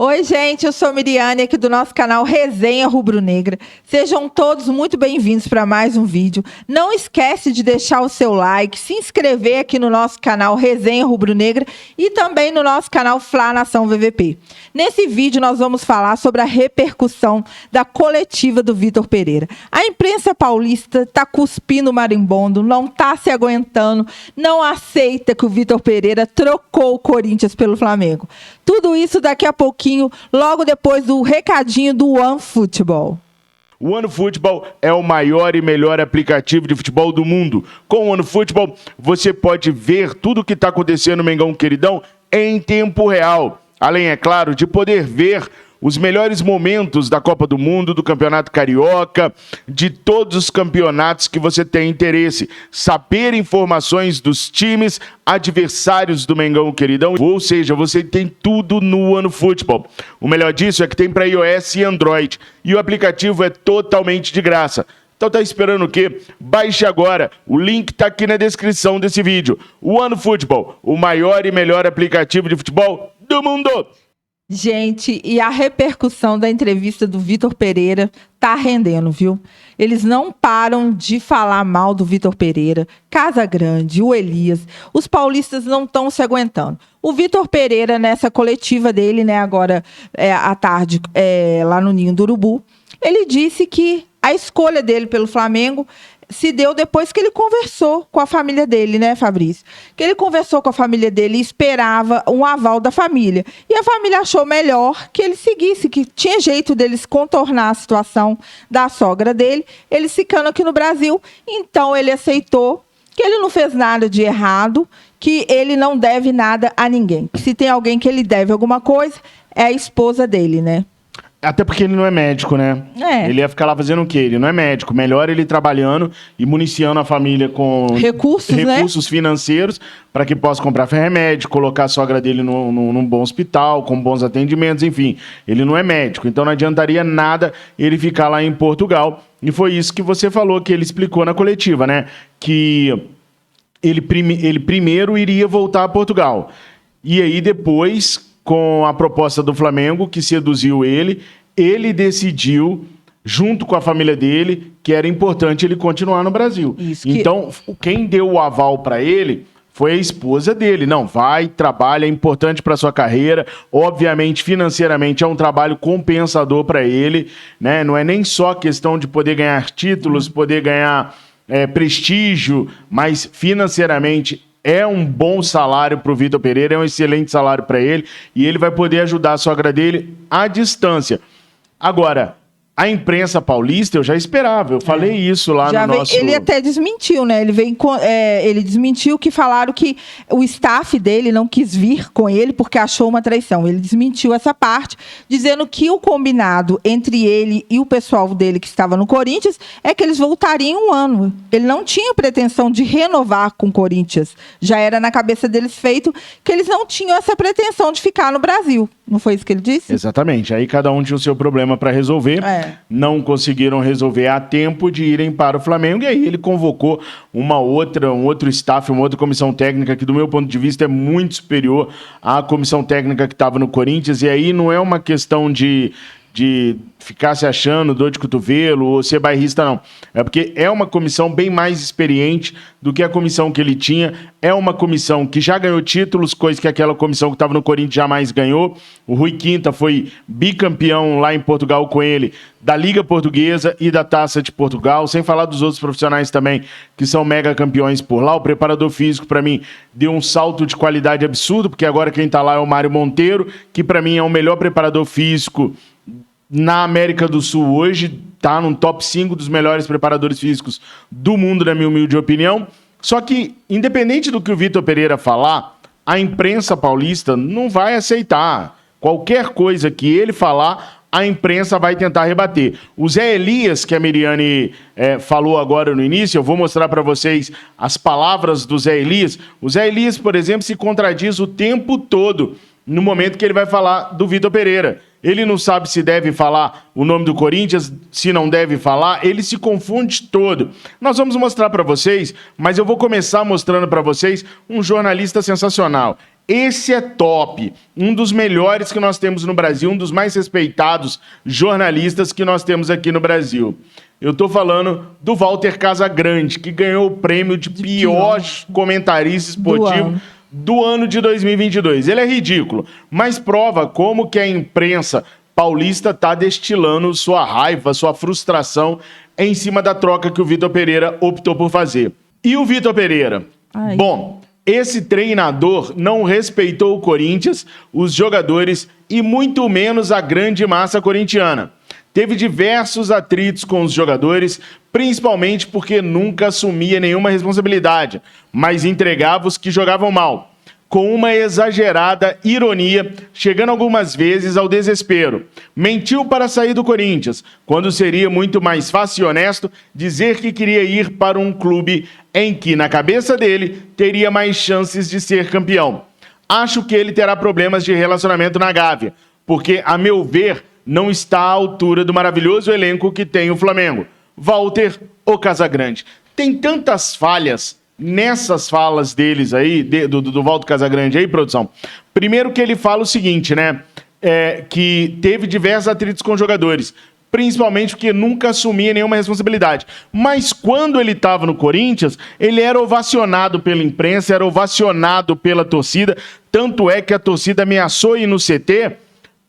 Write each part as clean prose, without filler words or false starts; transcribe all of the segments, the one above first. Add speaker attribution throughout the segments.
Speaker 1: Oi, gente, eu sou Miriane, aqui do nosso canal Resenha Rubro-Negra. Sejam todos muito bem-vindos para mais um vídeo. Não esquece de deixar o seu like, se inscrever aqui no nosso canal Resenha Rubro-Negra e também no nosso canal Fla Nação VVP. Nesse vídeo nós vamos falar sobre a repercussão da coletiva do Vitor Pereira. A imprensa paulista está cuspindo marimbondo, não está se aguentando, não aceita que o Vitor Pereira trocou o Corinthians pelo Flamengo. Tudo isso daqui a pouquinho, logo depois do recadinho do OneFootball.
Speaker 2: O OneFootball é o maior e melhor aplicativo de futebol do mundo. Com o OneFootball, você pode ver tudo o que está acontecendo no Mengão Queridão em tempo real. Além, é claro, de poder ver os melhores momentos da Copa do Mundo, do Campeonato Carioca, de todos os campeonatos que você tem interesse. Saber informações dos times adversários do Mengão Queridão. Ou seja, você tem tudo no OneFootball. O melhor disso é que tem para iOS e Android. E o aplicativo é totalmente de graça. Então tá esperando o quê? Baixe agora. O link tá aqui na descrição desse vídeo. O OneFootball, o maior e melhor aplicativo de futebol do mundo.
Speaker 1: Gente, e a repercussão da entrevista do Vitor Pereira tá rendendo, viu? Eles não param de falar mal do Vitor Pereira, Casagrande, o Elias. Os paulistas não estão se aguentando. O Vitor Pereira, nessa coletiva dele, né, agora à tarde, lá no Ninho do Urubu, ele disse que a escolha dele pelo Flamengo se deu depois que ele conversou com a família dele, né, Fabrício? Que ele conversou com a família dele e esperava um aval da família. E a família achou melhor que ele seguisse, que tinha jeito deles contornar a situação da sogra dele, eles ficando aqui no Brasil. Então ele aceitou que ele não fez nada de errado, que ele não deve nada a ninguém. Se tem alguém que ele deve alguma coisa, é a esposa dele, né?
Speaker 2: Até porque ele não é médico, né? Ele ia ficar lá fazendo o quê? Ele não é médico. Melhor ele trabalhando e municiando a família com recursos financeiros para que possa comprar remédio, colocar a sogra dele num bom hospital, com bons atendimentos, enfim. Ele não é médico, então não adiantaria nada ele ficar lá em Portugal. E foi isso que você falou, que ele explicou na coletiva, né? Que ele primeiro iria voltar a Portugal. E aí depois, com a proposta do Flamengo, que seduziu ele decidiu, junto com a família dele, que era importante ele continuar no Brasil. Então, quem deu o aval para ele foi a esposa dele. Não, vai, trabalha, é importante para sua carreira. Obviamente, financeiramente, é um trabalho compensador para ele, né? Não é nem só questão de poder ganhar títulos, poder ganhar prestígio, mas financeiramente é um bom salário para o Vitor Pereira, é um excelente salário para ele, e ele vai poder ajudar a sogra dele à distância. Agora, a imprensa paulista eu já esperava, eu falei isso lá no nosso...
Speaker 1: Ele até desmentiu, né? Ele desmentiu que falaram que o staff dele não quis vir com ele porque achou uma traição. Ele desmentiu essa parte, dizendo que o combinado entre ele e o pessoal dele que estava no Corinthians é que eles voltariam um ano. Ele não tinha pretensão de renovar com o Corinthians. Já era na cabeça deles feito que eles não tinham essa pretensão de ficar no Brasil. Não foi isso que ele disse?
Speaker 2: Exatamente. Aí cada um tinha o seu problema para resolver. Não conseguiram resolver a tempo de irem para o Flamengo. E aí ele convocou um outro staff, uma outra comissão técnica que, do meu ponto de vista, é muito superior à comissão técnica que estava no Corinthians. E aí não é uma questão de ficar se achando dor de cotovelo ou ser bairrista, não. É porque é uma comissão bem mais experiente do que a comissão que ele tinha. É uma comissão que já ganhou títulos, coisa que aquela comissão que estava no Corinthians jamais ganhou. O Rui Quinta foi bicampeão lá em Portugal com ele, da Liga Portuguesa e da Taça de Portugal, sem falar dos outros profissionais também, que são mega campeões por lá. O preparador físico, para mim, deu um salto de qualidade absurdo, porque agora quem está lá é o Mário Monteiro, que para mim é o melhor preparador físico na América do Sul hoje, tá no top 5 dos melhores preparadores físicos do mundo, na minha humilde opinião. Só que, independente do que o Vitor Pereira falar, a imprensa paulista não vai aceitar. Qualquer coisa que ele falar, a imprensa vai tentar rebater. O Zé Elias, que a Miriane falou agora no início, eu vou mostrar para vocês as palavras do Zé Elias. O Zé Elias, por exemplo, se contradiz o tempo todo no momento que ele vai falar do Vitor Pereira. Ele não sabe se deve falar o nome do Corinthians, se não deve falar, ele se confunde todo. Nós vamos mostrar para vocês, mas eu vou começar mostrando para vocês um jornalista sensacional. Esse é top, um dos melhores que nós temos no Brasil, um dos mais respeitados jornalistas que nós temos aqui no Brasil. Eu tô falando do Walter Casagrande, que ganhou o prêmio de pior comentarista esportivo do ano de 2022. Ele é ridículo, mas prova como que a imprensa paulista tá destilando sua raiva, sua frustração em cima da troca que o Vitor Pereira optou por fazer. E o Vitor Pereira? Bom, esse treinador não respeitou o Corinthians, os jogadores e muito menos a grande massa corintiana. Teve diversos atritos com os jogadores, principalmente porque nunca assumia nenhuma responsabilidade, mas entregava os que jogavam mal, com uma exagerada ironia, chegando algumas vezes ao desespero. Mentiu para sair do Corinthians, quando seria muito mais fácil e honesto dizer que queria ir para um clube em que, na cabeça dele, teria mais chances de ser campeão. Acho que ele terá problemas de relacionamento na Gávea, porque, a meu ver, não está à altura do maravilhoso elenco que tem o Flamengo. Walter, o Casagrande. Tem tantas falhas nessas falas deles aí, do Walter Casagrande aí, produção. Primeiro que ele fala o seguinte, né? Que teve diversos atritos com jogadores, principalmente porque nunca assumia nenhuma responsabilidade. Mas quando ele estava no Corinthians, ele era ovacionado pela imprensa, era ovacionado pela torcida, tanto é que a torcida ameaçou ir no CT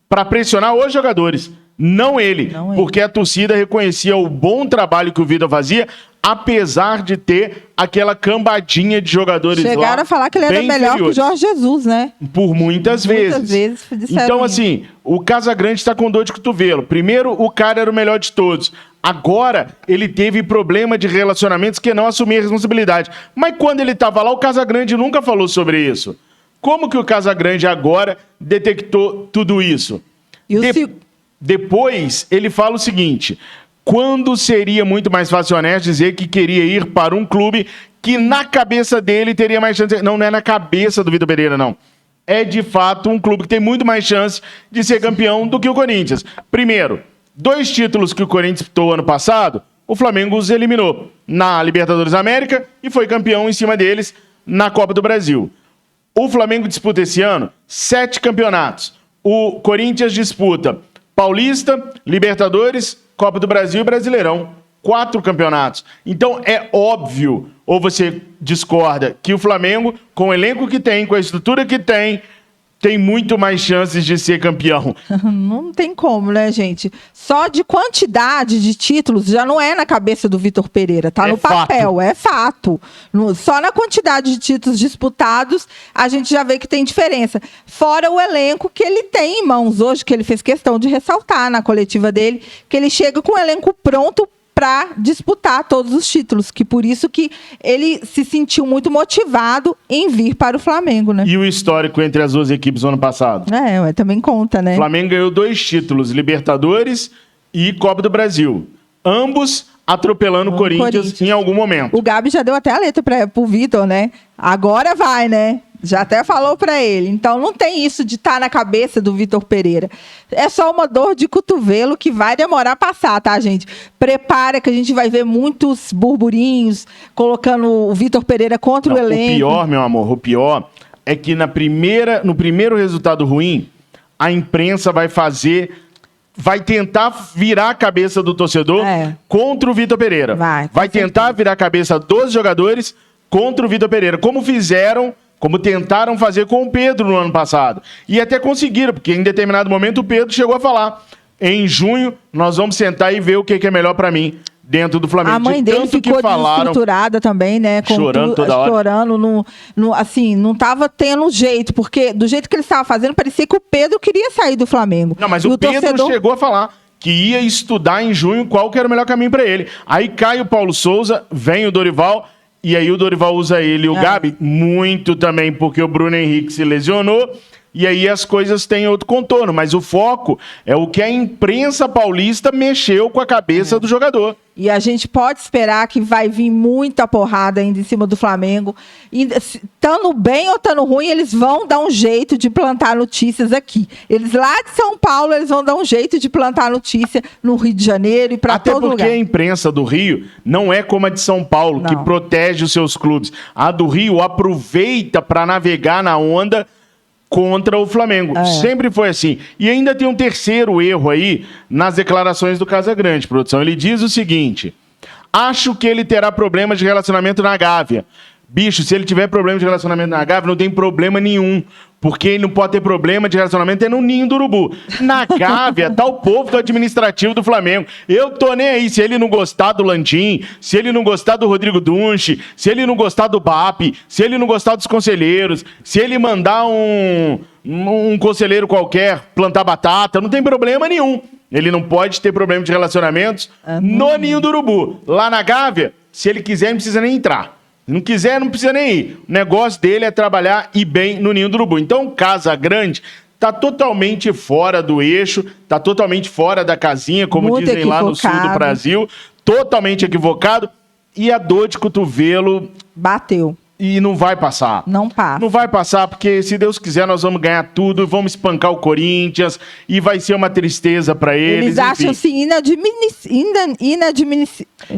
Speaker 2: para pressionar os jogadores, não ele, porque a torcida reconhecia o bom trabalho que o Vitor fazia, apesar de ter aquela cambadinha de jogadores lá.
Speaker 1: Chegaram a falar que ele era melhor que o Jorge Jesus, né?
Speaker 2: Por muitas vezes. Então, assim, o Casagrande está com dor de cotovelo. Primeiro, o cara era o melhor de todos. Agora, ele teve problema de relacionamentos que não assumia a responsabilidade. Mas quando ele estava lá, o Casagrande nunca falou sobre isso. Como que o Casagrande agora detectou tudo isso? Depois, ele fala o seguinte: quando seria muito mais fácil e honesto dizer que queria ir para um clube que na cabeça dele teria mais chance... Não é na cabeça do Vitor Pereira, não. É de fato um clube que tem muito mais chance de ser campeão do que o Corinthians. Primeiro, 2 títulos que o Corinthians disputou ano passado, o Flamengo os eliminou na Libertadores América e foi campeão em cima deles na Copa do Brasil. O Flamengo disputa esse ano 7 campeonatos. O Corinthians disputa Paulista, Libertadores, Copa do Brasil e Brasileirão. 4 campeonatos. Então é óbvio, ou você discorda, que o Flamengo, com o elenco que tem, com a estrutura que tem muito mais chances de ser campeão.
Speaker 1: Não tem como, né, gente? Só de quantidade de títulos já não é na cabeça do Vitor Pereira, tá no papel, é fato. Só na quantidade de títulos disputados a gente já vê que tem diferença. Fora o elenco que ele tem em mãos hoje, que ele fez questão de ressaltar na coletiva dele, que ele chega com o elenco pronto para disputar todos os títulos, que por isso que ele se sentiu muito motivado em vir para o Flamengo, né?
Speaker 2: E o histórico entre as duas equipes no ano passado?
Speaker 1: Também conta, né?
Speaker 2: O Flamengo ganhou 2 títulos, Libertadores e Copa do Brasil. Ambos atropelando o Corinthians em algum momento.
Speaker 1: O Gabi já deu até a letra pro Vitor, né? Agora vai, né? Já até falou para ele. Então não tem isso de estar na cabeça do Vitor Pereira. É só uma dor de cotovelo que vai demorar a passar, tá, gente? Prepara que a gente vai ver muitos burburinhos colocando o Vitor Pereira contra o elenco.
Speaker 2: O pior, meu amor, é que no primeiro resultado ruim, a imprensa vai tentar virar a cabeça do torcedor contra o Vitor Pereira. Vai tentar virar a cabeça dos jogadores contra o Vitor Pereira, como tentaram fazer com o Pedro no ano passado. E até conseguiram, porque em determinado momento o Pedro chegou a falar: em junho nós vamos sentar e ver o que é melhor para mim dentro do Flamengo.
Speaker 1: A mãe dele ficou desestruturada também, né?
Speaker 2: Chorando toda hora.
Speaker 1: Chorando, assim, não estava tendo jeito, porque do jeito que ele estava fazendo, parecia que o Pedro queria sair do Flamengo.
Speaker 2: Não, mas o Pedro chegou a falar que ia estudar em junho qual que era o melhor caminho para ele. Aí cai o Paulo Souza, vem o Dorival, e aí o Dorival usa ele e o Gabi muito também, porque o Bruno Henrique se lesionou, e aí as coisas têm outro contorno. Mas o foco é o que a imprensa paulista mexeu com a cabeça do jogador.
Speaker 1: E a gente pode esperar que vai vir muita porrada ainda em cima do Flamengo. Estando bem ou estando ruim, eles vão dar um jeito de plantar notícias aqui. Eles lá de São Paulo, eles vão dar um jeito de plantar notícia no Rio de Janeiro e para todo lugar.
Speaker 2: Até porque a imprensa do Rio não é como a de São Paulo, que protege os seus clubes. A do Rio aproveita para navegar na onda contra o Flamengo. Sempre foi assim. E ainda tem um terceiro erro aí nas declarações do Casagrande, produção. Ele diz o seguinte: acho que ele terá problemas de relacionamento na Gávea. Bicho, se ele tiver problema de relacionamento na Gávea, não tem problema nenhum. Porque ele não pode ter problema de relacionamento no Ninho do Urubu. Na Gávea tá o povo do administrativo do Flamengo. Eu tô nem aí se ele não gostar do Landim, se ele não gostar do Rodrigo Dunche, se ele não gostar do BAP, se ele não gostar dos conselheiros, se ele mandar um conselheiro qualquer plantar batata, não tem problema nenhum. Ele não pode ter problema de relacionamentos no Ninho do Urubu. Lá na Gávea, se ele quiser, não precisa nem entrar. Se não quiser, não precisa nem ir. O negócio dele é trabalhar e bem no Ninho do Urubu. Então, Casagrande tá totalmente fora do eixo, tá totalmente fora da casinha, como muito dizem equivocado. Lá no sul do Brasil. Totalmente equivocado. E a dor de cotovelo...
Speaker 1: bateu.
Speaker 2: E não vai passar.
Speaker 1: Não passa.
Speaker 2: Não vai passar, porque se Deus quiser, nós vamos ganhar tudo, vamos espancar o Corinthians, e vai ser uma tristeza para eles.
Speaker 1: Eles acham assim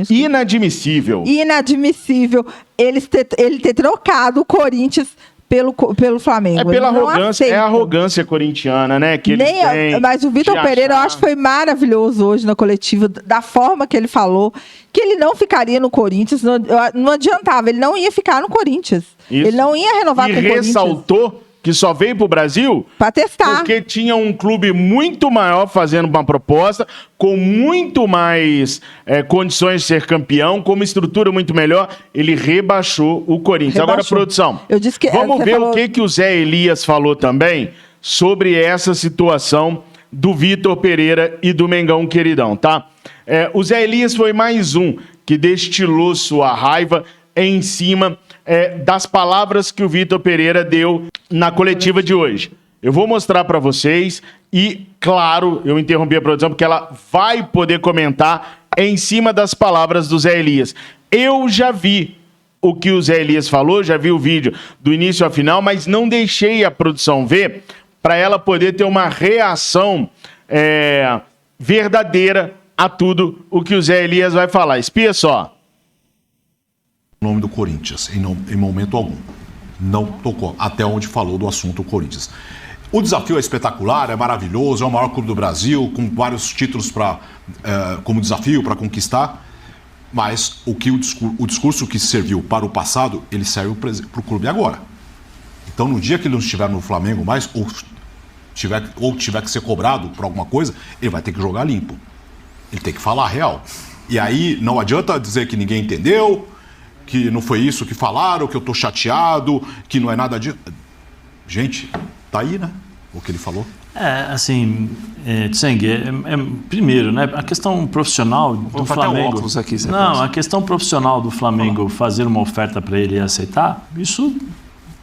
Speaker 1: inadmissível ele ter trocado o Corinthians pelo Flamengo.
Speaker 2: É pela arrogância, é a arrogância corintiana, né? Que eles têm,
Speaker 1: mas o Vitor Pereira, eu acho que foi maravilhoso hoje na coletiva, da forma que ele falou, que ele não ficaria no Corinthians, não adiantava, ele não ia ficar no Corinthians. Isso. Ele não ia renovar com o Corinthians.
Speaker 2: E ressaltou que só veio pro Brasil
Speaker 1: para testar.
Speaker 2: Porque tinha um clube muito maior fazendo uma proposta, com muito mais condições de ser campeão, com uma estrutura muito melhor. Ele rebaixou o Corinthians. Agora, produção, vamos ver o que o Zé Elias falou também sobre essa situação do Vitor Pereira e do Mengão Queridão, tá? O Zé Elias foi mais um que destilou sua raiva em cima das palavras que o Vitor Pereira deu na coletiva de hoje. Eu vou mostrar para vocês e, claro, eu interrompi a produção porque ela vai poder comentar em cima das palavras do Zé Elias. Eu já vi o que o Zé Elias falou, já vi o vídeo do início ao final, mas não deixei a produção ver para ela poder ter uma reação verdadeira a tudo o que o Zé Elias vai falar. Espia só.
Speaker 3: O nome do Corinthians, em momento algum. Não tocou, até onde falou do assunto Corinthians. O desafio é espetacular, é maravilhoso, é o maior clube do Brasil, com vários títulos como desafio para conquistar, mas o discurso que serviu para o passado, ele serve para o clube agora. Então, no dia que ele não estiver no Flamengo mais, ou tiver que ser cobrado por alguma coisa, ele vai ter que jogar limpo. Ele tem que falar a real. E aí, não adianta dizer que ninguém entendeu, que não foi isso que falaram, que eu tô chateado, que não é nada disso. Gente, tá aí, né? O que ele falou.
Speaker 4: Tseng, primeiro, né? A questão profissional do Flamengo.
Speaker 3: Aqui,
Speaker 4: a questão profissional do Flamengo fazer uma oferta para ele e aceitar, isso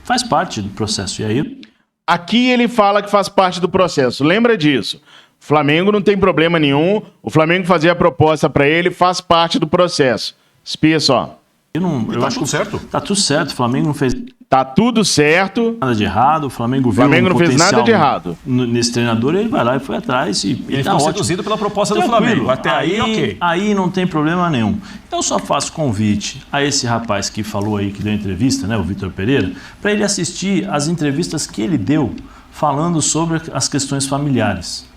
Speaker 4: faz parte do processo. E aí.
Speaker 2: Aqui ele fala que faz parte do processo. Lembra disso. O Flamengo não tem problema nenhum. O Flamengo fazer a proposta para ele faz parte do processo. Espia só.
Speaker 4: Eu acho
Speaker 3: tudo certo?
Speaker 4: Tá tudo certo, o Flamengo não fez...
Speaker 2: Tá tudo certo.
Speaker 4: Nada de errado, o Flamengo viu
Speaker 2: não fez nada de errado.
Speaker 4: Nesse treinador, ele vai lá e foi atrás.
Speaker 5: Ele ficou seduzido pela proposta do Flamengo. Até aí, ok.
Speaker 4: Aí não tem problema nenhum. Eu só faço convite a esse rapaz que falou aí, que deu entrevista, né, o Vitor Pereira, para ele assistir as entrevistas que ele deu falando sobre as questões familiares.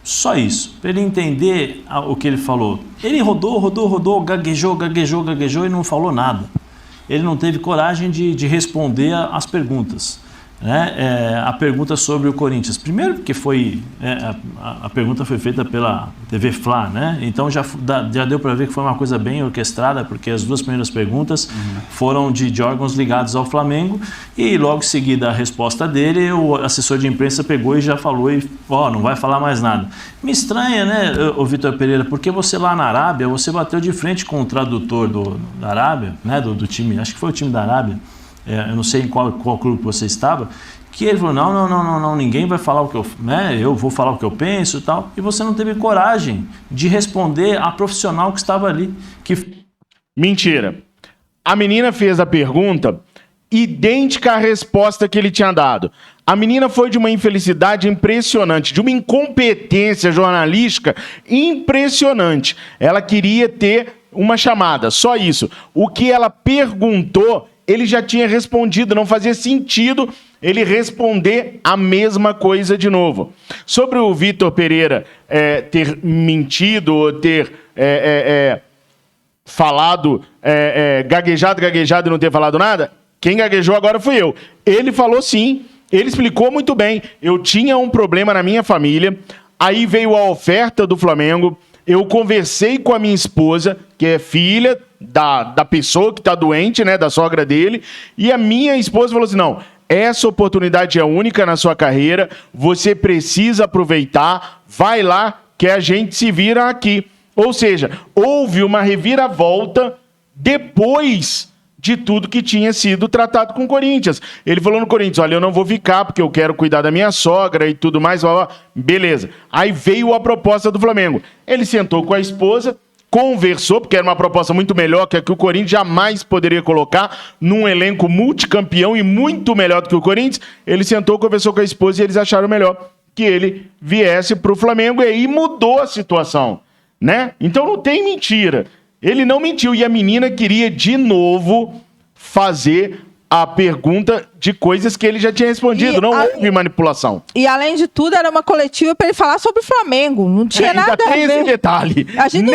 Speaker 4: Só isso, para ele entender o que ele falou. Ele rodou, gaguejou e não falou nada. Ele não teve coragem de responder as perguntas. Né? A pergunta sobre o Corinthians. Primeiro porque a pergunta foi feita pela TV Fla, né? Então já deu para ver que foi uma coisa bem orquestrada, porque as duas primeiras perguntas foram de órgãos ligados ao Flamengo, e logo em seguida a resposta dele, o assessor de imprensa pegou e já falou e não vai falar mais nada. Me estranha, né, o Vitor Pereira, porque você lá na Arábia, você bateu de frente com o tradutor da Arábia, né, do time, acho que foi o time da Arábia, eu não sei em qual clube você estava, que ele falou, não, ninguém vai falar o que eu vou falar o que eu penso e tal, e você não teve coragem de responder a profissional que estava ali.
Speaker 2: Mentira. A menina fez a pergunta idêntica à resposta que ele tinha dado. A menina foi de uma infelicidade impressionante, de uma incompetência jornalística impressionante. Ela queria ter uma chamada, só isso. O que ela perguntou, ele já tinha respondido, não fazia sentido ele responder a mesma coisa de novo. Sobre o Vitor Pereira ter mentido ou ter falado, gaguejado e não ter falado nada, quem gaguejou agora fui eu. Ele falou sim, ele explicou muito bem. Eu tinha um problema na minha família, aí veio a oferta do Flamengo, eu conversei com a minha esposa, que é filha da pessoa que está doente, né, da sogra dele, e a minha esposa falou assim, não, essa oportunidade é única na sua carreira, você precisa aproveitar, vai lá que a gente se vira aqui. Ou seja, houve uma reviravolta depois de tudo que tinha sido tratado com o Corinthians. Ele falou no Corinthians, olha, eu não vou ficar porque eu quero cuidar da minha sogra e tudo mais, beleza. Aí veio a proposta do Flamengo. Ele sentou com a esposa, conversou, porque era uma proposta muito melhor que a que o Corinthians jamais poderia colocar num elenco multicampeão e muito melhor do que o Corinthians. Ele sentou, conversou com a esposa e eles acharam melhor que ele viesse para o Flamengo e aí mudou a situação, né? Então não tem mentira. Ele não mentiu e a menina queria de novo fazer a pergunta de coisas que ele já tinha respondido. Não houve manipulação.
Speaker 1: E, além de tudo, era uma coletiva para ele falar sobre o Flamengo. Não tinha nada a ver.
Speaker 2: Ainda tem esse detalhe.
Speaker 1: A gente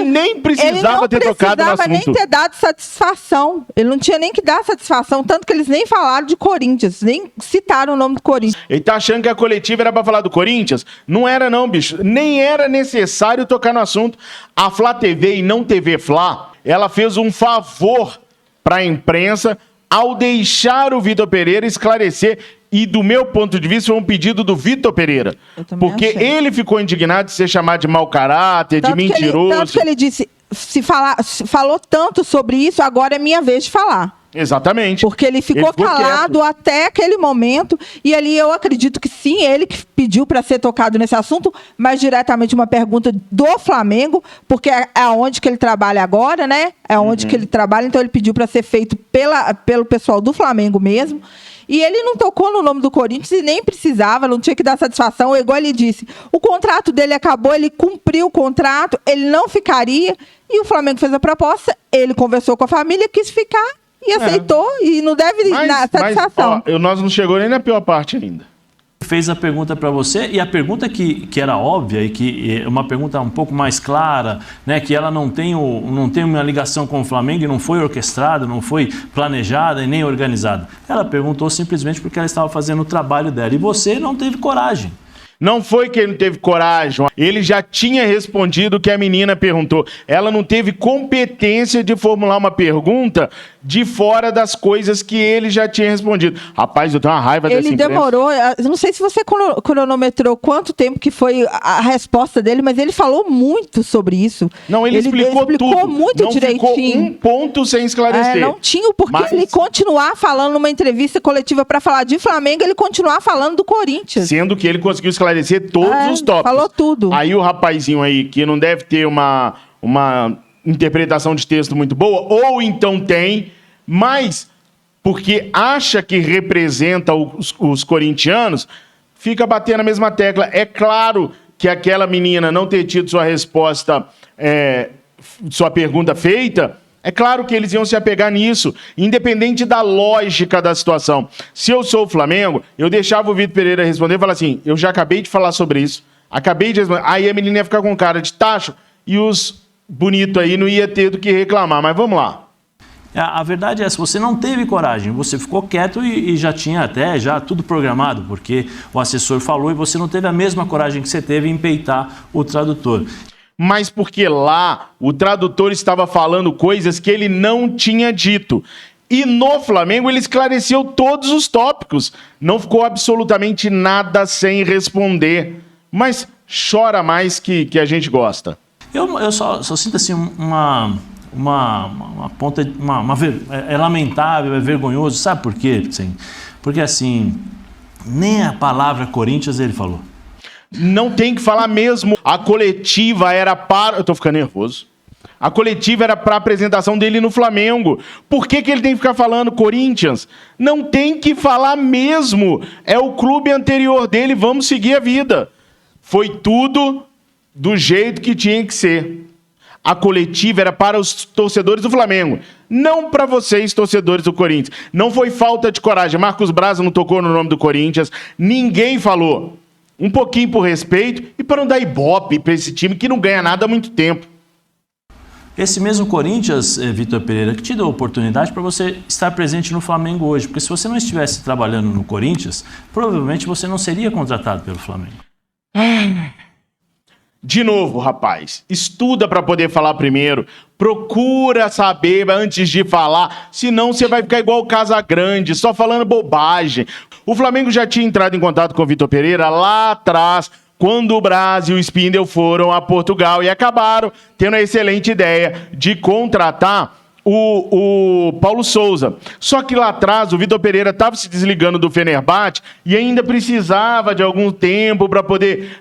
Speaker 2: nem precisava ter tocado no assunto.
Speaker 1: Ele não precisava nem ter dado satisfação. Ele não tinha nem que dar satisfação. Tanto que eles nem falaram de Corinthians. Nem citaram o nome do Corinthians.
Speaker 2: Ele tá achando que a coletiva era para falar do Corinthians? Não era não, bicho. Nem era necessário tocar no assunto. A Flá TV e não TV Flá, ela fez um favor para a imprensa ao deixar o Vitor Pereira esclarecer, e do meu ponto de vista foi um pedido do Vitor Pereira, porque ele ficou indignado de ser chamado de mau caráter, de mentiroso.
Speaker 1: Tanto que ele disse, falou tanto sobre isso, agora é minha vez de falar.
Speaker 2: Exatamente.
Speaker 1: Porque ele ficou calado até aquele momento, e ali eu acredito que sim, ele que pediu para ser tocado nesse assunto, mas diretamente uma pergunta do Flamengo, porque é onde que ele trabalha agora, né? É onde que ele trabalha, então ele pediu para ser feito pelo pessoal do Flamengo mesmo. E ele não tocou no nome do Corinthians e nem precisava, não tinha que dar satisfação. Igual ele disse, o contrato dele acabou, ele cumpriu o contrato, ele não ficaria, e o Flamengo fez a proposta, ele conversou com a família, quis ficar, e aceitou, e não deve dar satisfação.
Speaker 2: Mas, nós não chegou nem na pior parte ainda.
Speaker 4: Fez a pergunta para você, e a pergunta que era óbvia, e que é uma pergunta um pouco mais clara, né, que ela não tem uma ligação com o Flamengo, e não foi orquestrada, não foi planejada e nem organizada. Ela perguntou simplesmente porque ela estava fazendo o trabalho dela, e você não teve coragem.
Speaker 2: Não foi que ele não teve coragem, ele já tinha respondido o que a menina perguntou. Ela não teve competência de formular uma pergunta de fora das coisas que ele já tinha respondido. Rapaz, eu tenho uma raiva dessa imprensa.
Speaker 1: Ele demorou, não sei se você cronometrou quanto tempo que foi a resposta dele, mas ele falou muito sobre isso.
Speaker 2: Não, ele explicou tudo.
Speaker 1: Muito
Speaker 2: não
Speaker 1: direitinho.
Speaker 2: Ficou um ponto sem esclarecer.
Speaker 1: Não tinha o porquê ele continuar falando numa entrevista coletiva para falar de Flamengo, ele continuar falando do Corinthians.
Speaker 2: Sendo que ele conseguiu esclarecer todos os tópicos.
Speaker 1: Falou tudo.
Speaker 2: Aí o rapazinho aí, que não deve ter uma interpretação de texto muito boa, ou então tem, mas porque acha que representa os corintianos, fica batendo a mesma tecla. É claro que aquela menina não ter tido sua resposta, sua pergunta feita, é claro que eles iam se apegar nisso, independente da lógica da situação. Se eu sou o Flamengo, eu deixava o Vitor Pereira responder e falar assim, eu já acabei de falar sobre isso, acabei de responder. Aí a menina ia ficar com cara de tacho e os bonitos aí não ia ter do que reclamar, mas vamos lá.
Speaker 4: A verdade é essa, você não teve coragem, você ficou quieto e já tinha até tudo programado, porque o assessor falou e você não teve a mesma coragem que você teve em peitar o tradutor.
Speaker 2: Mas porque lá o tradutor estava falando coisas que ele não tinha dito. E no Flamengo ele esclareceu todos os tópicos. Não ficou absolutamente nada sem responder. Mas chora mais que a gente gosta.
Speaker 4: Eu só sinto assim uma ponta... é lamentável, é vergonhoso. Sabe por quê? Porque assim, nem a palavra Corinthians ele falou.
Speaker 2: Não tem que falar mesmo. A coletiva era para... Eu tô ficando nervoso. A coletiva era para a apresentação dele no Flamengo. Por que ele tem que ficar falando Corinthians? Não tem que falar mesmo. É o clube anterior dele, vamos seguir a vida. Foi tudo do jeito que tinha que ser. a coletiva era para os torcedores do Flamengo, não para vocês, torcedores do Corinthians. Não foi falta de coragem. Marcos Braz não tocou no nome do Corinthians, ninguém falou. Um pouquinho por respeito e para não dar ibope para esse time que não ganha nada há muito tempo.
Speaker 4: Esse mesmo Corinthians, Vitor Pereira, que te deu a oportunidade para você estar presente no Flamengo hoje. Porque se você não estivesse trabalhando no Corinthians, provavelmente você não seria contratado pelo Flamengo.
Speaker 2: De novo, rapaz, estuda para poder falar primeiro. Procura saber antes de falar, senão você vai ficar igual o Casagrande, só falando bobagem. O Flamengo já tinha entrado em contato com o Vitor Pereira lá atrás, quando o Braz e o Spindel foram a Portugal e acabaram tendo a excelente ideia de contratar o Paulo Souza. Só que lá atrás o Vitor Pereira estava se desligando do Fenerbahçe e ainda precisava de algum tempo para poder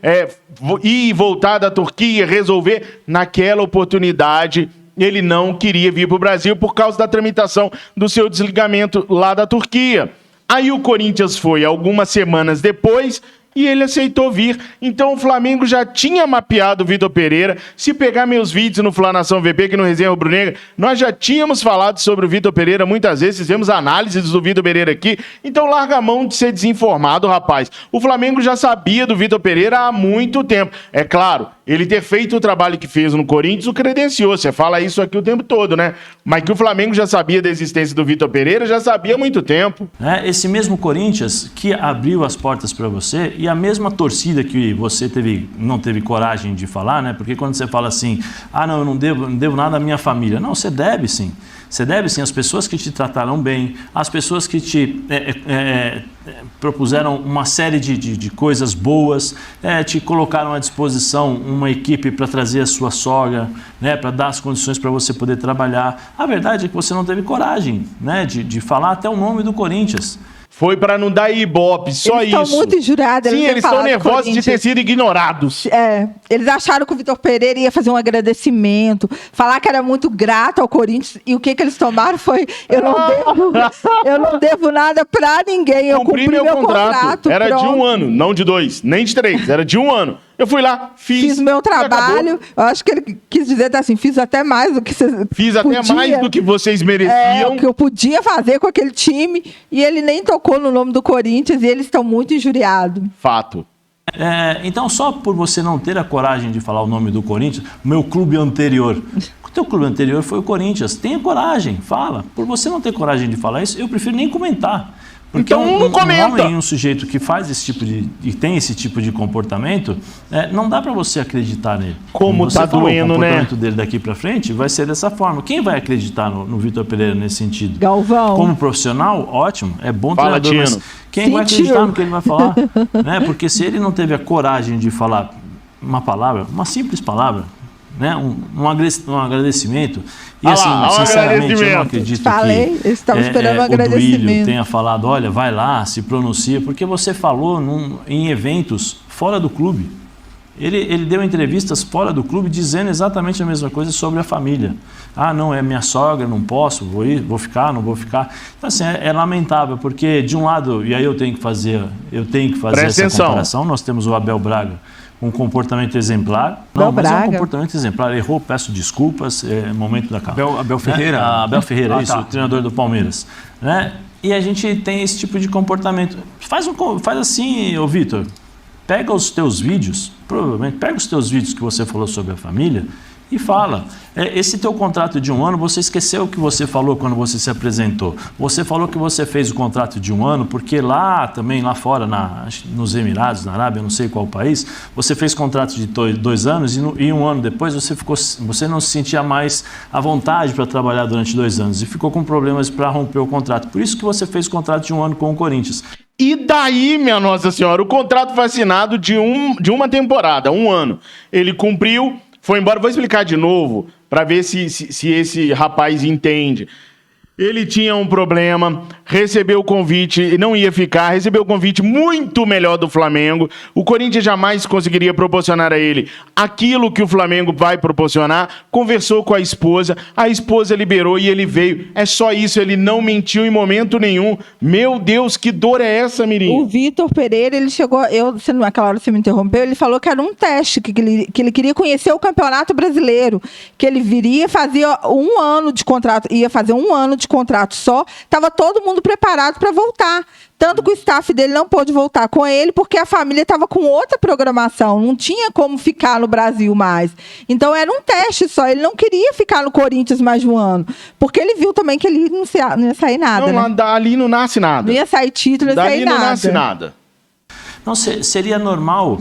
Speaker 2: ir e voltar da Turquia, resolver. Naquela oportunidade ele não queria vir para o Brasil por causa da tramitação do seu desligamento lá da Turquia. Aí o Corinthians foi algumas semanas depois e ele aceitou vir. Então o Flamengo já tinha mapeado o Vitor Pereira. Se pegar meus vídeos no Flanação VP, que no Resenha Rubro-Negra, nós já tínhamos falado sobre o Vitor Pereira muitas vezes, fizemos análises do Vitor Pereira aqui. Então larga a mão de ser desinformado, rapaz. O Flamengo já sabia do Vitor Pereira há muito tempo. É claro, ele ter feito o trabalho que fez no Corinthians o credenciou. Você fala isso aqui o tempo todo, né? Mas que o Flamengo já sabia da existência do Vitor Pereira, já sabia há muito tempo.
Speaker 4: Esse mesmo Corinthians que abriu as portas para você e a mesma torcida que você não teve coragem de falar, né? Porque quando você fala assim, não, eu não devo nada à minha família. Não, você deve sim. Você deve sim. As pessoas que te trataram bem, as pessoas que te propuseram uma série de coisas boas, te colocaram à disposição uma equipe para trazer a sua sogra, né? Para dar as condições para você poder trabalhar. A verdade é que você não teve coragem, né? De falar até o nome do Corinthians.
Speaker 2: Foi para não dar ibope, só
Speaker 1: eles
Speaker 2: isso.
Speaker 1: Eles estão muito injurados.
Speaker 2: Sim, eles estão nervosos de ter sido ignorados.
Speaker 1: Eles acharam que o Vitor Pereira ia fazer um agradecimento, falar que era muito grato ao Corinthians, e o que eles tomaram foi, eu não devo nada para ninguém, eu cumpri meu contrato.
Speaker 2: Era de 1 ano, não de 2, nem de 3, era de 1 ano. Eu fui lá, fiz
Speaker 1: meu trabalho. Eu acho que ele quis dizer assim, fiz até mais do que vocês
Speaker 2: mais do que vocês mereciam.
Speaker 1: O que eu podia fazer com aquele time, e ele nem tocou no nome do Corinthians, e eles estão muito injuriados.
Speaker 2: Fato.
Speaker 4: Então, só por você não ter a coragem de falar o nome do Corinthians, meu clube anterior. O teu clube anterior foi o Corinthians. Tenha coragem, fala. Por você não ter coragem de falar isso, eu prefiro nem comentar. Porque
Speaker 2: então não comenta.
Speaker 4: Um sujeito que faz esse tipo e tem esse tipo de comportamento, não dá para você acreditar nele.
Speaker 2: Como tá doendo, né? O
Speaker 4: comportamento dele daqui para frente vai ser dessa forma. Quem vai acreditar no Vitor Pereira nesse sentido?
Speaker 1: Galvão.
Speaker 4: Como profissional, ótimo, é bom treinador, mas quem vai acreditar no que ele vai falar? Né? Porque se ele não teve a coragem de falar uma palavra, uma simples palavra, né? Um agradecimento. E assim, sinceramente, eu não acredito que o Duílio tenha falado, olha, vai lá, se pronuncia, porque você falou em eventos fora do clube. Ele deu entrevistas fora do clube dizendo exatamente a mesma coisa sobre a família. Não, é minha sogra, não posso, vou ficar, não vou ficar. Então, assim, é lamentável, porque de um lado, e aí eu tenho que fazer essa comparação, nós temos o Abel Braga, um comportamento exemplar. Não, mas é um comportamento exemplar. Errou, peço desculpas, é momento da calma.
Speaker 5: Abel Ferreira?
Speaker 4: Abel Ferreira, isso, o treinador do Palmeiras. Né? E a gente tem esse tipo de comportamento. Faz assim, ô Vitor, pega os teus vídeos, provavelmente, pega os teus vídeos que você falou sobre a família e fala. Esse teu contrato de 1 ano, você esqueceu o que você falou quando você se apresentou. Você falou que você fez o contrato de 1 ano porque lá fora, nos Emirados, na Arábia, não sei qual país, você fez contrato de 2 anos e 1 ano depois você não se sentia mais à vontade para trabalhar durante 2 anos e ficou com problemas para romper o contrato. Por isso que você fez o contrato de 1 ano com o Corinthians.
Speaker 2: E daí, minha Nossa Senhora, o contrato foi assinado de uma temporada, 1 ano. Ele cumpriu, foi embora. Vou explicar de novo, para ver se esse rapaz entende. Ele tinha um problema, recebeu o convite, não ia ficar, recebeu o convite muito melhor do Flamengo. O Corinthians jamais conseguiria proporcionar a ele aquilo que o Flamengo vai proporcionar. Conversou com a esposa liberou e ele veio. É só isso, ele não mentiu em momento nenhum. Meu Deus, que dor é essa, Mirim?
Speaker 1: O Vitor Pereira, ele chegou, naquela hora você me interrompeu, ele falou que era um teste, que ele queria conhecer o Campeonato Brasileiro, que ele viria fazer um ano de contrato, ia fazer um ano de contrato só, estava todo mundo preparado para voltar. Tanto que o staff dele não pôde voltar com ele, porque a família estava com outra programação, não tinha como ficar no Brasil mais. Então era um teste só, ele não queria ficar no Corinthians mais de um ano, porque ele viu também que ele não ia sair nada.
Speaker 2: Não,
Speaker 1: né?
Speaker 2: dali não nasce nada.
Speaker 1: Não ia sair título, não ia sair nada.
Speaker 2: Dali não nasce nada.
Speaker 4: Não, seria normal,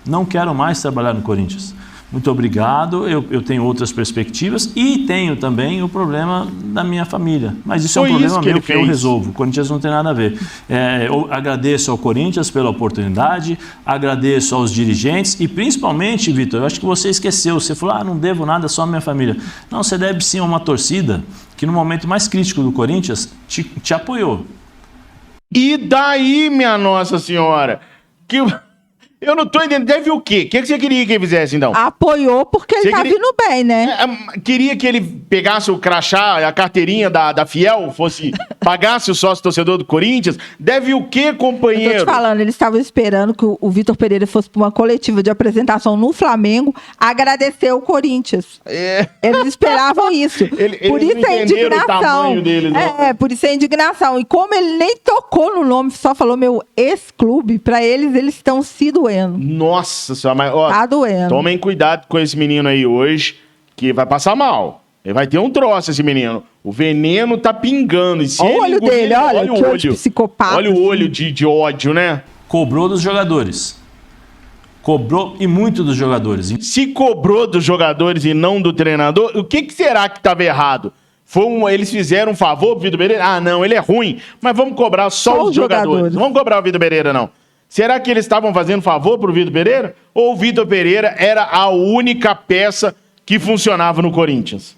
Speaker 4: não quero mais trabalhar no Corinthians. Muito obrigado, eu tenho outras perspectivas e tenho também o problema da minha família. Mas isso é um problema meu que eu resolvo. O Corinthians não tem nada a ver. Eu agradeço ao Corinthians pela oportunidade, agradeço aos dirigentes e principalmente, Vitor, eu acho que você esqueceu. Você falou, não devo nada, só a minha família. Não, você deve sim a uma torcida que no momento mais crítico do Corinthians te apoiou.
Speaker 2: E daí, minha Nossa Senhora, que... Eu não tô entendendo. Deve o quê? O que você queria que ele fizesse, então?
Speaker 1: Apoiou porque ele tá vindo bem, né?
Speaker 2: Queria que ele pegasse o crachá, a carteirinha da Fiel, pagasse o sócio torcedor do Corinthians. Deve o quê, companheiro?
Speaker 1: Eu tô te falando, eles estavam esperando que o Vitor Pereira fosse para uma coletiva de apresentação no Flamengo agradecer o Corinthians. Eles esperavam isso.
Speaker 2: Por isso é indignação. Deles,
Speaker 1: por isso é indignação. E como ele nem tocou no nome, só falou meu ex-clube, para eles estão se doendo.
Speaker 2: Nossa senhora, mas ó,
Speaker 1: tá doendo.
Speaker 2: Tomem cuidado com esse menino aí hoje, que vai passar mal. Ele vai ter um troço, esse menino. O veneno tá pingando. E se
Speaker 1: olha o olho dele, olha o olho. Psicopata.
Speaker 2: Olha o olho de ódio, né?
Speaker 4: Cobrou dos jogadores. Cobrou e muito dos jogadores.
Speaker 2: Se cobrou dos jogadores e não do treinador, o que será que estava errado? Eles fizeram um favor pro Vitor Pereira? Não, ele é ruim, mas vamos cobrar só os jogadores. Não vamos cobrar o Vitor Pereira, não. Será que eles estavam fazendo favor pro Vitor Pereira? Ou o Vitor Pereira era a única peça que funcionava no Corinthians?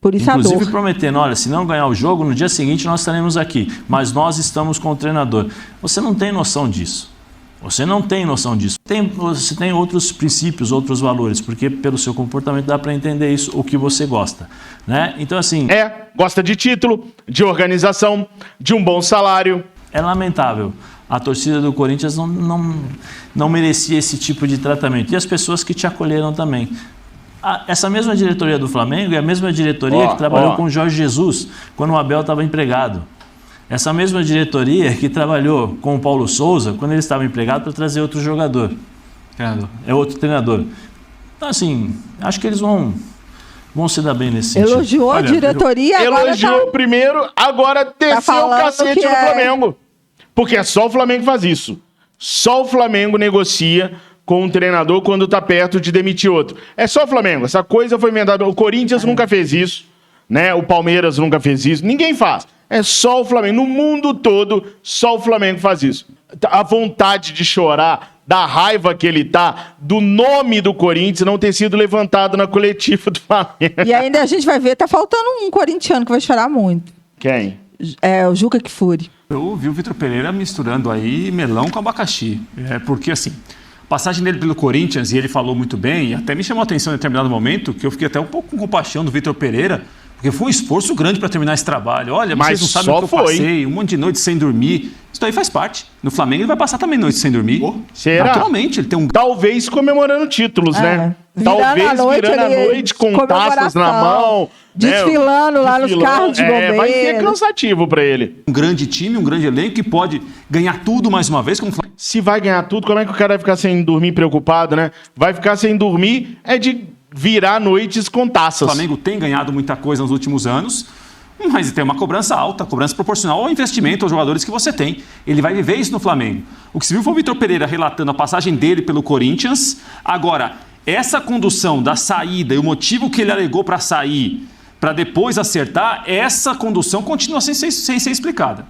Speaker 1: Por isso
Speaker 4: inclusive prometendo, olha, se não ganhar o jogo, no dia seguinte nós estaremos aqui, mas nós estamos com o treinador. Você não tem noção disso. Você não tem noção disso. Você tem outros princípios, outros valores, porque pelo seu comportamento dá para entender isso, o que você gosta, né? Então assim...
Speaker 2: gosta de título, de organização, de um bom salário.
Speaker 4: É lamentável. A torcida do Corinthians não merecia esse tipo de tratamento. E as pessoas que te acolheram também. Essa mesma diretoria do Flamengo é a mesma diretoria que trabalhou com o Jorge Jesus, quando o Abel estava empregado. Essa mesma diretoria que trabalhou com o Paulo Souza, quando ele estava empregado, para trazer outro jogador. É outro treinador. Então, assim, acho que eles vão se dar bem nesse sentido.
Speaker 1: Elogiou a diretoria.
Speaker 2: Elogiou primeiro, agora desceu o cacete no Flamengo. Porque é só o Flamengo que faz isso. Só o Flamengo negocia com um treinador quando tá perto de demitir outro. É só o Flamengo. Essa coisa foi inventada. O Corinthians nunca fez isso, né? O Palmeiras nunca fez isso. Ninguém faz. É só o Flamengo. No mundo todo, só o Flamengo faz isso. A vontade de chorar, da raiva que ele tá, do nome do Corinthians não ter sido levantado na coletiva do Flamengo.
Speaker 1: E ainda a gente vai ver, tá faltando um corintiano que vai chorar muito.
Speaker 2: Quem?
Speaker 1: O Juca Kfouri.
Speaker 5: Eu vi o Vitor Pereira misturando aí melão com abacaxi. Porque assim, a passagem dele pelo Corinthians, e ele falou muito bem, e até me chamou a atenção em determinado momento, que eu fiquei até um pouco com compaixão do Vitor Pereira, porque foi um esforço grande para terminar esse trabalho. Olha, vocês não sabem o que eu passei, um monte de noites sem dormir. Isso aí faz parte. No Flamengo ele vai passar também noites sem dormir.
Speaker 2: Será?
Speaker 5: Naturalmente, ele tem um...
Speaker 2: Talvez comemorando títulos, né? Talvez virando a noite com taças na mão.
Speaker 1: Desfilando lá nos carros de bombeiros.
Speaker 2: Vai ser cansativo para ele.
Speaker 5: Um grande time, um grande elenco que pode ganhar tudo mais uma vez.
Speaker 2: Se vai ganhar tudo, como é que o cara vai ficar sem dormir preocupado, né? Vai ficar sem dormir de virar noites com taças.
Speaker 5: O Flamengo tem ganhado muita coisa nos últimos anos, mas tem uma cobrança alta, cobrança proporcional ao investimento, aos jogadores que você tem. Ele vai viver isso no Flamengo. O que se viu foi o Vitor Pereira relatando a passagem dele pelo Corinthians. Agora, essa condução da saída e o motivo que ele alegou para sair, para depois acertar, essa condução continua sem ser explicada.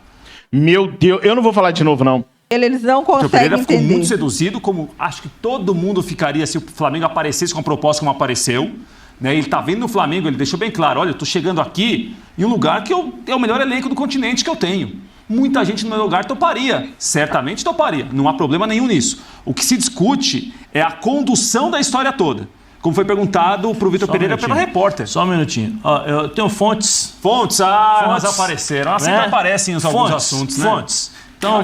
Speaker 2: Meu Deus, eu não vou falar de novo, não.
Speaker 1: Eles não conseguem
Speaker 5: o Pereira ficou
Speaker 1: entender.
Speaker 5: muito seduzido, como acho que todo mundo ficaria se o Flamengo aparecesse com a proposta como apareceu. né? Ele está vendo no Flamengo, ele deixou bem claro, olha, eu estou chegando aqui em um lugar que é o melhor elenco do continente que eu tenho. Muita gente no meu lugar toparia, certamente toparia, não há problema nenhum nisso. O que se discute é a condução da história toda. Como foi perguntado para o Vitor Pereira pela repórter.
Speaker 4: Só um minutinho. Eu tenho fontes.
Speaker 5: Fontes, elas apareceram. Elas sempre aparecem em alguns assuntos, né?
Speaker 4: Fontes. Então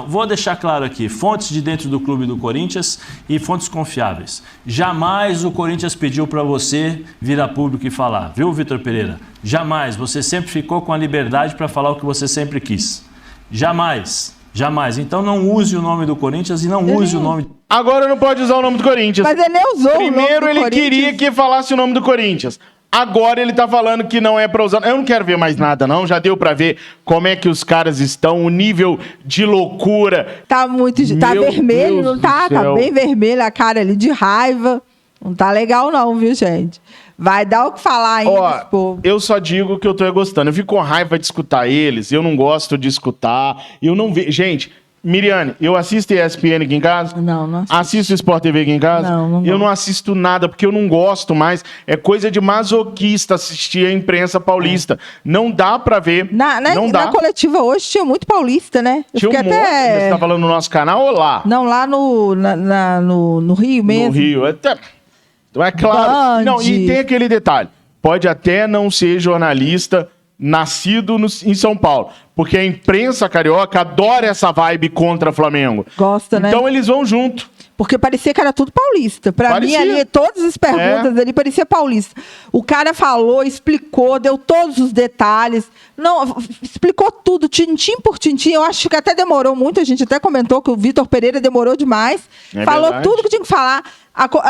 Speaker 4: vou deixar claro aqui. Fontes de dentro do clube do Corinthians e fontes confiáveis. Jamais o Corinthians pediu para você vir a público e falar, viu, Vitor Pereira? Jamais. Você sempre ficou com a liberdade para falar o que você sempre quis. Jamais. Jamais. Então não use o nome do Corinthians e não use o nome...
Speaker 2: Agora não pode usar o nome do Corinthians.
Speaker 1: Mas ele nem usou
Speaker 2: Primeiro
Speaker 1: o nome do
Speaker 2: ele
Speaker 1: Corinthians.
Speaker 2: queria que falasse o nome do Corinthians. Agora ele tá falando que não é pra usar. Eu não quero ver mais nada, não. Já deu pra ver como é que os caras estão, o nível de loucura.
Speaker 1: Tá vermelho, não tá? Tá bem vermelho a cara ali de raiva. Não tá legal não, viu, gente? Vai dar o que falar ainda, povo.
Speaker 2: Eu só digo que eu tô gostando. Eu fico com raiva de escutar eles. Eu não gosto de escutar. Eu não vejo... Gente... Miriane, eu assisto ESPN aqui em casa?
Speaker 1: Não assisto.
Speaker 2: Assisto Sport TV aqui em casa?
Speaker 1: Não
Speaker 2: Eu não assisto nada, porque eu não gosto mais. É coisa de masoquista assistir a imprensa paulista. Não dá pra ver.
Speaker 1: Na coletiva hoje tinha muito paulista, né?
Speaker 2: Tinha até... Você tá falando no nosso canal ou lá?
Speaker 1: Não, lá no Rio mesmo.
Speaker 2: No Rio. É claro. Não, e tem aquele detalhe. Pode até não ser jornalista... nascido em São Paulo. Porque a imprensa carioca adora essa vibe contra o Flamengo.
Speaker 1: Gosta, né?
Speaker 2: Então eles vão junto.
Speaker 1: Porque parecia que era tudo paulista. Pra mim, ali, todas as perguntas ali parecia paulista. O cara falou, explicou, deu todos os detalhes. Não, explicou tudo, tintim por tintim. Eu acho que até demorou muito. A gente até comentou que o Vitor Pereira demorou demais. Falou verdade. Tudo que tinha que falar.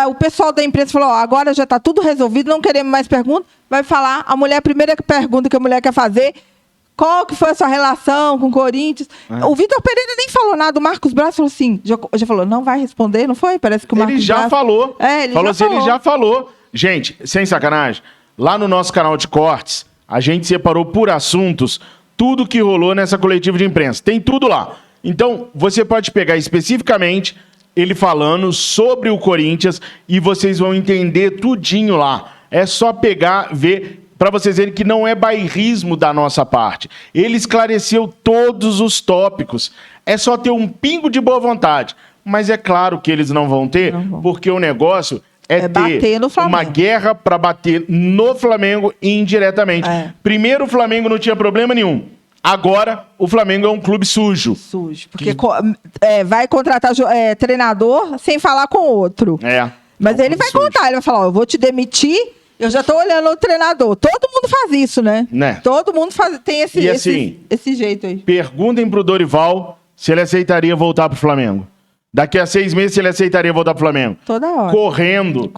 Speaker 1: O pessoal da imprensa falou, agora já está tudo resolvido, não queremos mais perguntas. Vai falar, a primeira pergunta que a mulher quer fazer, qual que foi a sua relação com o Corinthians? O Vitor Pereira nem falou nada, o Marcos Braz falou assim, já falou, não vai responder, não foi? Parece que o Marcos Braz...
Speaker 2: Ele já falou. Gente, sem sacanagem, lá no nosso canal de cortes, a gente separou por assuntos tudo que rolou nessa coletiva de imprensa. Tem tudo lá. Então, você pode pegar especificamente... ele falando sobre o Corinthians e vocês vão entender tudinho lá. É só pegar, ver, para vocês verem que não é bairrismo da nossa parte. Ele esclareceu todos os tópicos. É só ter um pingo de boa vontade. Mas é claro que eles não vão ter, porque o negócio é ter uma guerra para bater no Flamengo indiretamente. Primeiro, o Flamengo não tinha problema nenhum. Agora, o Flamengo é um clube sujo.
Speaker 1: Porque vai contratar treinador sem falar com o outro. Mas ele vai contar, ele vai falar, eu vou te demitir, eu já tô olhando o treinador. Todo mundo faz isso, né? Todo mundo tem esse jeito aí.
Speaker 2: Perguntem pro Dorival se ele aceitaria voltar pro Flamengo. Daqui a 6 meses, se ele aceitaria voltar pro Flamengo.
Speaker 1: Toda hora.
Speaker 2: Correndo.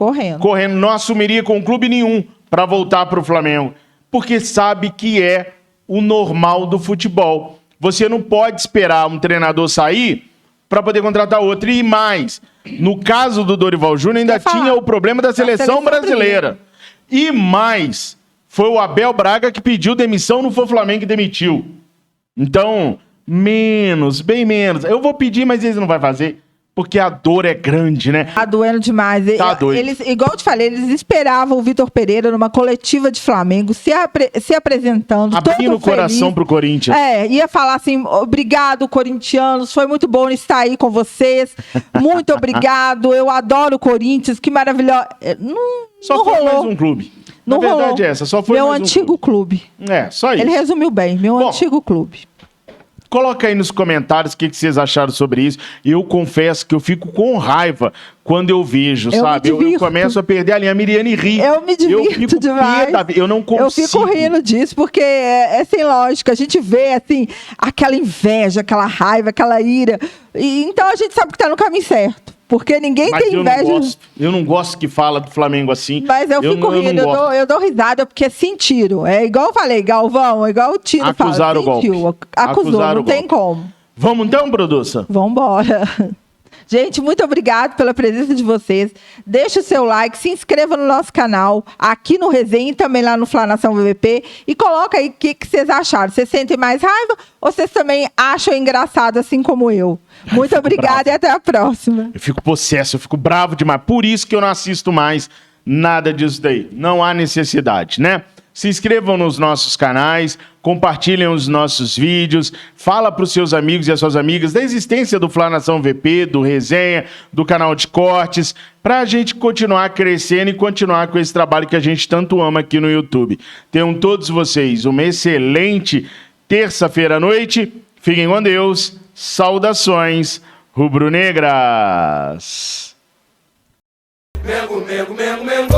Speaker 2: Não assumiria com clube nenhum para voltar pro Flamengo. Porque sabe que é o normal do futebol. Você não pode esperar um treinador sair para poder contratar outro. E mais, no caso do Dorival Júnior, ainda tinha o problema da seleção brasileira. E mais, foi o Abel Braga que pediu demissão, não foi o Flamengo que demitiu. Então, bem menos. Eu vou pedir, mas eles não vão fazer. Porque a dor é grande, né?
Speaker 1: Tá doendo demais. Igual eu te falei, eles esperavam o Vitor Pereira numa coletiva de Flamengo, se apresentando.
Speaker 2: Abrindo o coração pro Corinthians.
Speaker 1: Ia falar assim, obrigado, corintianos, foi muito bom estar aí com vocês. Muito obrigado, eu adoro o Corinthians, que maravilhoso.
Speaker 2: Só foi mais um clube.
Speaker 1: Não rolou.
Speaker 2: Na verdade é essa, só foi mais um clube.
Speaker 1: Meu antigo clube.
Speaker 2: Só isso.
Speaker 1: Ele resumiu bem, antigo clube.
Speaker 2: Coloca aí nos comentários o que vocês acharam sobre isso. Eu confesso que eu fico com raiva quando eu vejo, sabe? Eu começo a perder a linha. A Miriane ri.
Speaker 1: Eu me divirto demais.
Speaker 2: Eu não consigo.
Speaker 1: Eu fico rindo disso, porque é sem lógica. A gente vê, assim, aquela inveja, aquela raiva, aquela ira. Então a gente sabe que tá no caminho certo. Porque ninguém tem inveja.
Speaker 2: Eu não gosto que fala do Flamengo assim.
Speaker 1: Mas eu fico rindo, eu dou risada, porque sentiram. É igual eu falei, Galvão, igual o Tino fala.
Speaker 2: Acusaram o golpe.
Speaker 1: Acusou, não tem como.
Speaker 2: Vamos então, produção?
Speaker 1: Vamos embora. Gente, muito obrigado pela presença de vocês. Deixa o seu like, se inscreva no nosso canal, aqui no Resenha e também lá no Fla Nação VVP. E coloca aí o que vocês acharam. Vocês sentem mais raiva ou vocês também acham engraçado, assim como eu? Muito obrigada e até a próxima.
Speaker 2: Eu fico possesso, eu fico bravo demais. Por isso que eu não assisto mais nada disso daí. Não há necessidade, né? Se inscrevam nos nossos canais, compartilhem os nossos vídeos, fala para os seus amigos e as suas amigas da existência do Fla Nação VP, do Resenha, do canal de cortes, para a gente continuar crescendo e continuar com esse trabalho que a gente tanto ama aqui no YouTube. Tenham todos vocês uma excelente terça-feira à noite. Fiquem com Deus. Saudações rubro-negras.
Speaker 6: Mengo, mengo, mengo, mengo.